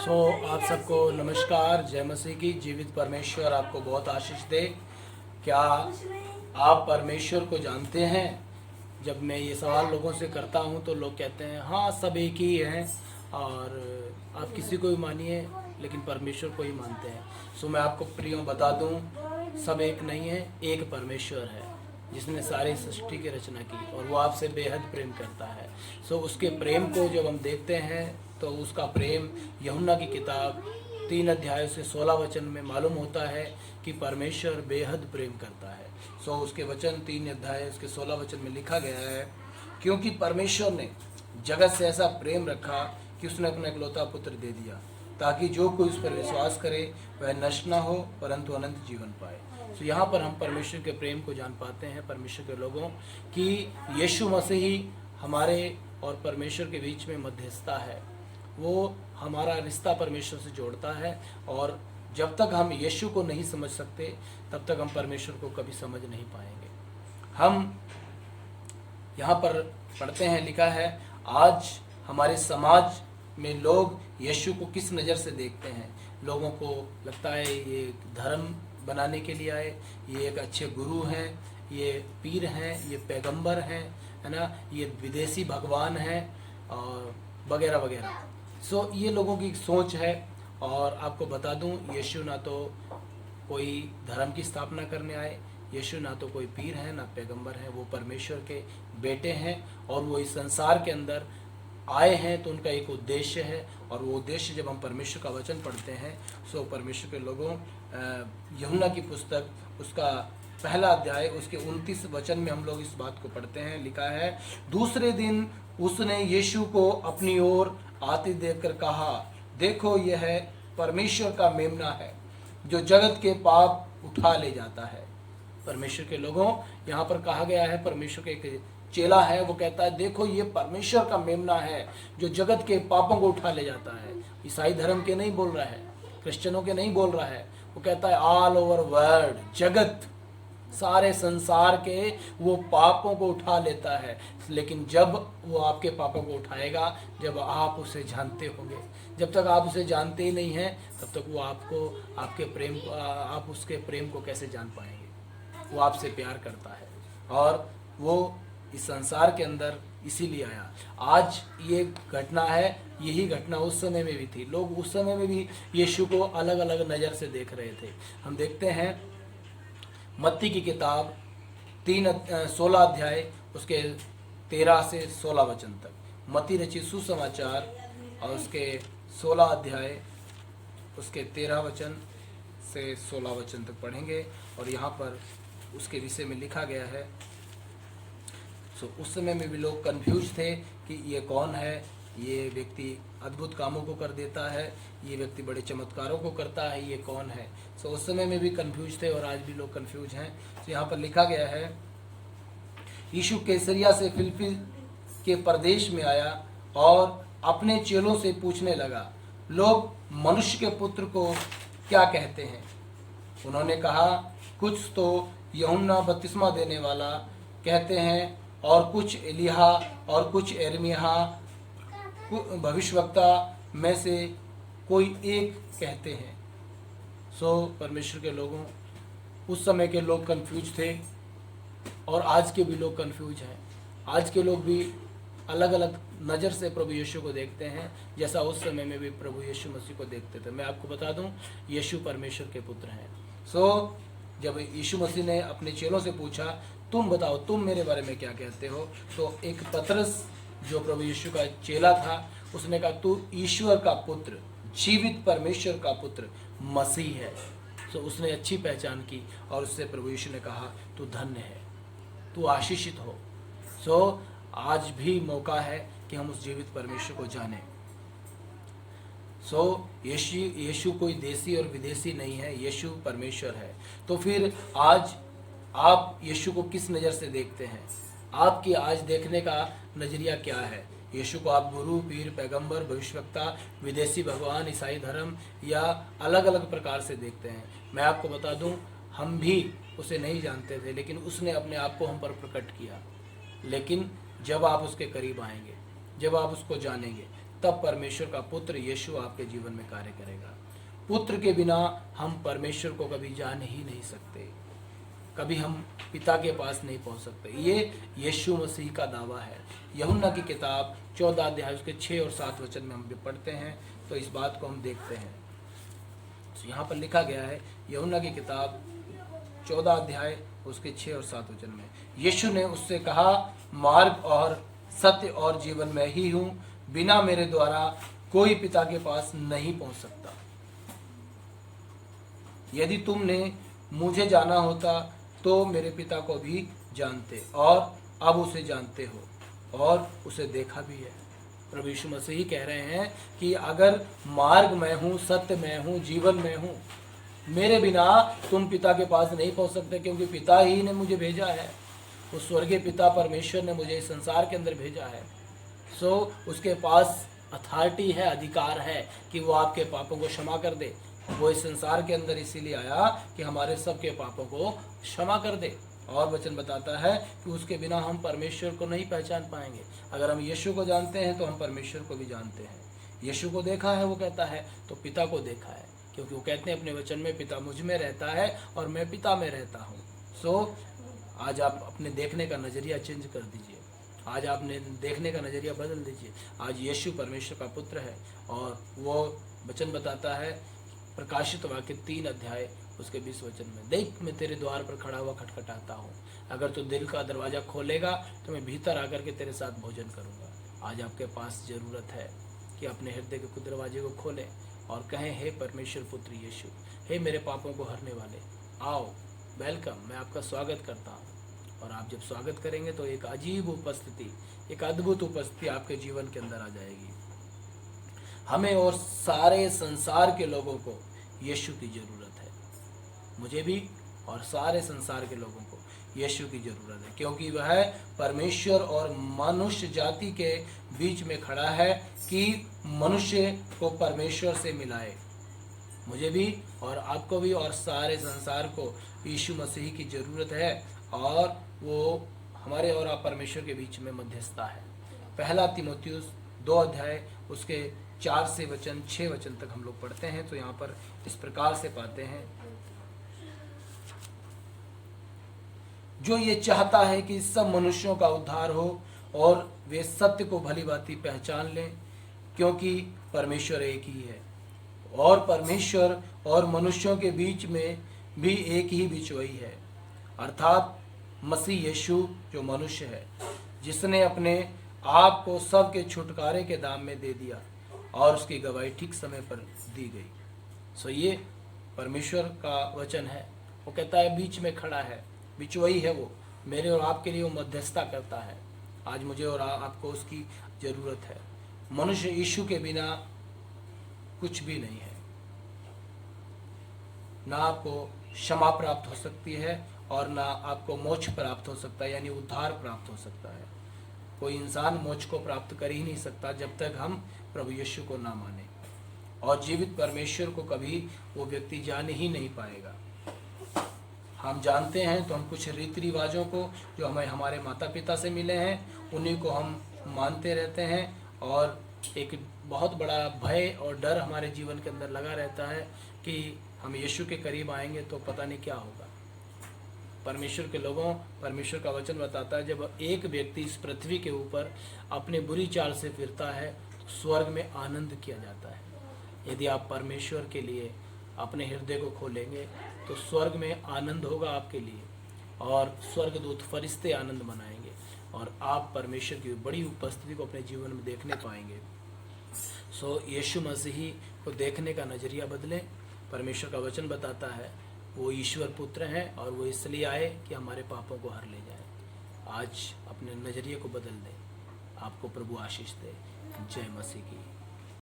आप सबको नमस्कार। जय मसीह की। जीवित परमेश्वर आपको बहुत आशीष दे। क्या आप परमेश्वर को जानते हैं? जब मैं ये सवाल लोगों से करता हूँ तो लोग कहते हैं हाँ सब एक ही हैं, और आप किसी को भी मानिए लेकिन परमेश्वर को ही मानते हैं। मैं आपको प्रियो बता दूँ, सब एक नहीं है, एक परमेश्वर है जिसने सारी सृष्टि की रचना की, और वो आपसे बेहद प्रेम करता है। उसके प्रेम को जब हम देखते हैं तो उसका प्रेम यूहन्ना की किताब 3 अध्याय से 16 वचन में मालूम होता है कि परमेश्वर बेहद प्रेम करता है। उसके वचन 3 अध्याय उसके 16 वचन में लिखा गया है, क्योंकि परमेश्वर ने जगत से ऐसा प्रेम रखा कि उसने अपना इकलौता पुत्र दे दिया, ताकि जो कोई उस पर विश्वास करे वह नष्ट न हो परंतु अनंत जीवन पाए। यहाँ पर हम परमेश्वर के प्रेम को जान पाते हैं, परमेश्वर के लोगों, कि यीशु मसीह ही हमारे और परमेश्वर के बीच में मध्यस्थता है। वो हमारा रिश्ता परमेश्वर से जोड़ता है, और जब तक हम यीशु को नहीं समझ सकते तब तक हम परमेश्वर को कभी समझ नहीं पाएंगे। हम यहाँ पर पढ़ते हैं, लिखा है, आज हमारे समाज में लोग यीशु को किस नज़र से देखते हैं। लोगों को लगता है ये धर्म बनाने के लिए आए, ये एक अच्छे गुरु हैं, ये पीर हैं, ये पैगंबर हैं, है ना, ये विदेशी भगवान हैं और वगैरह वगैरह। ये लोगों की सोच है। और आपको बता दूं, यीशु ना तो कोई धर्म की स्थापना करने आए, यीशु ना तो कोई पीर है ना पैगंबर है, वो परमेश्वर के बेटे हैं, और वो इस संसार के अंदर आए हैं तो उनका एक उद्देश्य है। और वो उद्देश्य जब हम परमेश्वर का वचन पढ़ते हैं, परमेश्वर के लोगों, यूहन्ना की पुस्तक उसका पहला अध्याय उसके 29 वचन में हम लोग इस बात को पढ़ते हैं, लिखा है, दूसरे दिन उसने यीशु को अपनी ओर आते देखकर कहा, देखो यह है परमेश्वर का मेमना है जो जगत के पाप उठा ले जाता है। परमेश्वर के लोगों, यहाँ पर कहा गया है, परमेश्वर के एक चेला है, वो कहता है देखो ये परमेश्वर का मेमना है जो जगत के पापों को उठा ले जाता है। ईसाई धर्म के नहीं बोल रहा है, क्रिश्चियनों के नहीं बोल रहा है, वो कहता है ऑल ओवर वर्ल्ड, जगत, सारे संसार के वो पापों को उठा लेता है। लेकिन जब वो आपके पापों को उठाएगा, जब आप उसे जानते होंगे। जब तक आप उसे जानते ही नहीं हैं तब तक वो आपको, आपके प्रेम, आप उसके प्रेम को कैसे जान पाएंगे। वो आपसे प्यार करता है और वो इस संसार के अंदर इसीलिए आया। आज ये घटना है, यही घटना उस समय में भी थी। लोग उस समय में भी यीशु को अलग अलग नज़र से देख रहे थे। हम देखते हैं मत्ती की किताब 16 अध्याय उसके 13 से 16 वचन तक, मत्ती रचित सुसमाचार और उसके 16 अध्याय उसके 13 वचन से 16 वचन तक पढ़ेंगे। और यहाँ पर उसके विषय में लिखा गया है। उस समय में भी लोग कंफ्यूज थे कि ये कौन है, ये व्यक्ति अद्भुत कामों को कर देता है, ये व्यक्ति बड़े चमत्कारों को करता है, ये कौन है। उस समय में भी कंफ्यूज थे और आज भी लोग कंफ्यूज हैं। यहाँ पर लिखा गया है, यीशु कैसरिया से फिलिप्पी के प्रदेश में आया और अपने चेलों से पूछने लगा, लोग मनुष्य के पुत्र को क्या कहते हैं। उन्होंने कहा, कुछ तो यूहन्ना बपतिस्मा देने वाला कहते हैं, और कुछ एलिया, और कुछ यिर्मयाह भविष्यवक्ता में से कोई एक कहते हैं। परमेश्वर के लोगों, उस समय के लोग कंफ्यूज थे और आज के भी लोग कंफ्यूज हैं। आज के लोग भी अलग अलग नज़र से प्रभु यीशु को देखते हैं, जैसा उस समय में भी प्रभु यीशु मसीह को देखते थे। मैं आपको बता दूं, यीशु परमेश्वर के पुत्र हैं। जब यीशु मसीह ने अपने चेलों से पूछा, तुम बताओ, तुम मेरे बारे में क्या कहते हो, तो एक पतरस जो प्रभु यीशु का चेला था, उसने कहा, तू ईश्वर का पुत्र, जीवित परमेश्वर का पुत्र मसीह है। उसने अच्छी पहचान की और उससे प्रभु यीशु ने कहा, तू धन्य है, तू आशीषित हो। आज भी मौका है कि हम उस जीवित परमेश्वर को जानें। यीशु कोई देशी और विदेशी नहीं है, यीशु परमेश्वर है। तो फिर आज आप यीशु को किस नज़र से देखते हैं? आपकी आज देखने का नज़रिया क्या है? यीशु को आप गुरु, पीर, पैगंबर, भविष्यवक्ता, विदेशी भगवान, ईसाई धर्म या अलग अलग प्रकार से देखते हैं? मैं आपको बता दूं, हम भी उसे नहीं जानते थे, लेकिन उसने अपने आप को हम पर प्रकट किया। लेकिन जब आप उसके करीब आएंगे, जब आप उसको जानेंगे, तब परमेश्वर का पुत्र यीशु आपके जीवन में कार्य करेगा। पुत्र के बिना हम परमेश्वर को कभी जान ही नहीं सकते, कभी हम पिता के पास नहीं पहुंच सकते। ये यीशु मसीह का दावा है। यूहन्ना की किताब 14 अध्याय उसके 6 और 7 वचन में हम पढ़ते हैं तो इस बात को हम देखते हैं। तो यहाँ पर लिखा गया है यूहन्ना की किताब 14 अध्याय उसके 6 और 7 वचन में, यीशु ने उससे कहा, मार्ग और सत्य और जीवन मैं ही हूँ, बिना मेरे द्वारा कोई पिता के पास नहीं पहुंच सकता। यदि तुमने मुझे जाना होता तो मेरे पिता को भी जानते और अब उसे जानते हो और उसे देखा भी है। प्रभु यीशु मसीह कह रहे हैं कि अगर मार्ग मैं हूँ, सत्य मैं हूँ, जीवन मैं हूँ, मेरे बिना तुम पिता के पास नहीं पहुँच सकते, क्योंकि पिता ही ने मुझे भेजा है। उस स्वर्गीय पिता परमेश्वर ने मुझे इस संसार के अंदर भेजा है। सो उसके पास अथॉरिटी है, अधिकार है कि वो आपके पापों को क्षमा कर दे। वो इस संसार के अंदर इसीलिए आया कि हमारे सबके पापों को क्षमा कर दे। और वचन बताता है कि उसके बिना हम परमेश्वर को नहीं पहचान पाएंगे। अगर हम यीशु को जानते हैं तो हम परमेश्वर को भी जानते हैं। यीशु को देखा है, वो कहता है, तो पिता को देखा है, क्योंकि वो कहते हैं अपने वचन में, पिता मुझ में रहता है और मैं पिता में रहता हूँ। सो आज आप अपने देखने का नज़रिया चेंज कर दीजिए। आज आपने देखने का नज़रिया बदल दीजिए। आज यीशु परमेश्वर का पुत्र है और वो वचन बताता है प्रकाशित वाक्य 3 अध्याय उसके 20 वचन में, देख मैं तेरे द्वार पर खड़ा हुआ खटखटाता हूँ, अगर तू दिल का दरवाज़ा खोलेगा तो मैं भीतर आकर के तेरे साथ भोजन करूँगा। आज आपके पास ज़रूरत है कि अपने हृदय के दरवाजे को खोलें और कहें, हे परमेश्वर पुत्र यीशु, हे मेरे पापों को हरने वाले, आओ, वेलकम, मैं आपका स्वागत करता हूँ। और आप जब स्वागत करेंगे तो एक अजीब उपस्थिति, एक अद्भुत उपस्थिति आपके जीवन के अंदर आ जाएगी। हमें और सारे संसार के लोगों को यीशु की ज़रूरत है, मुझे भी और सारे संसार के लोगों को यीशु की ज़रूरत है, क्योंकि वह परमेश्वर और मनुष्य जाति के बीच में खड़ा है कि मनुष्य को परमेश्वर से मिलाए। मुझे भी और आपको भी और सारे संसार को यीशु मसीह की ज़रूरत है, और वो हमारे और आप परमेश्वर के बीच में मध्यस्थता है। पहला तीमुथियुस 2 अध्याय उसके 4 से 6 वचन तक हम लोग पढ़ते हैं तो यहाँ पर इस प्रकार से पाते हैं, जो ये चाहता है कि सब मनुष्यों का उद्धार हो और वे सत्य को भली भांति पहचान लें, क्योंकि परमेश्वर एक ही है और परमेश्वर और मनुष्यों के बीच में भी एक ही बिचवई है, अर्थात मसीह यीशु जो मनुष्य है, जिसने अपने आप को सबके छुटकारे के दाम में दे दिया और उसकी गवाही ठीक समय पर दी गई। सो ये परमेश्वर का वचन है। वो कहता है बीच में खड़ा है, बिचवई है वो, मेरे और आपके लिए वो मध्यस्थता करता है। आज मुझे और आपको उसकी ज़रूरत है। मनुष्य यीशु के बिना कुछ भी नहीं है। ना आपको क्षमा प्राप्त हो सकती है और ना आपको मोक्ष प्राप्त हो सकता है, यानी उद्धार प्राप्त हो सकता है। कोई इंसान मोक्ष को प्राप्त कर ही नहीं सकता जब तक हम प्रभु यीशु को ना माने, और जीवित परमेश्वर को कभी वो व्यक्ति जान ही नहीं पाएगा। हम जानते हैं तो हम कुछ रीति रिवाजों को जो हमें हमारे माता पिता से मिले हैं उन्हीं को हम मानते रहते हैं, और एक बहुत बड़ा भय और डर हमारे जीवन के अंदर लगा रहता है कि हम यीशु के करीब आएंगे तो पता नहीं क्या होगा। परमेश्वर के लोगों, परमेश्वर का वचन बताता है जब एक व्यक्ति इस पृथ्वी के ऊपर अपने बुरी चाल से फिरता है तो स्वर्ग में आनंद किया जाता है। यदि आप परमेश्वर के लिए अपने हृदय को खोलेंगे तो स्वर्ग में आनंद होगा आपके लिए, और स्वर्गदूत फरिश्ते आनंद मनाएंगे और आप परमेश्वर की बड़ी उपस्थिति को अपने जीवन में देखने पाएंगे। सो यीशु मसीह को देखने का नज़रिया बदलें। परमेश्वर का वचन बताता है वो ईश्वर पुत्र हैं और वो इसलिए आए कि हमारे पापों को हर ले जाए। आज अपने नज़रिए को बदल दें। आपको प्रभु आशीष दे। जय मसीह की।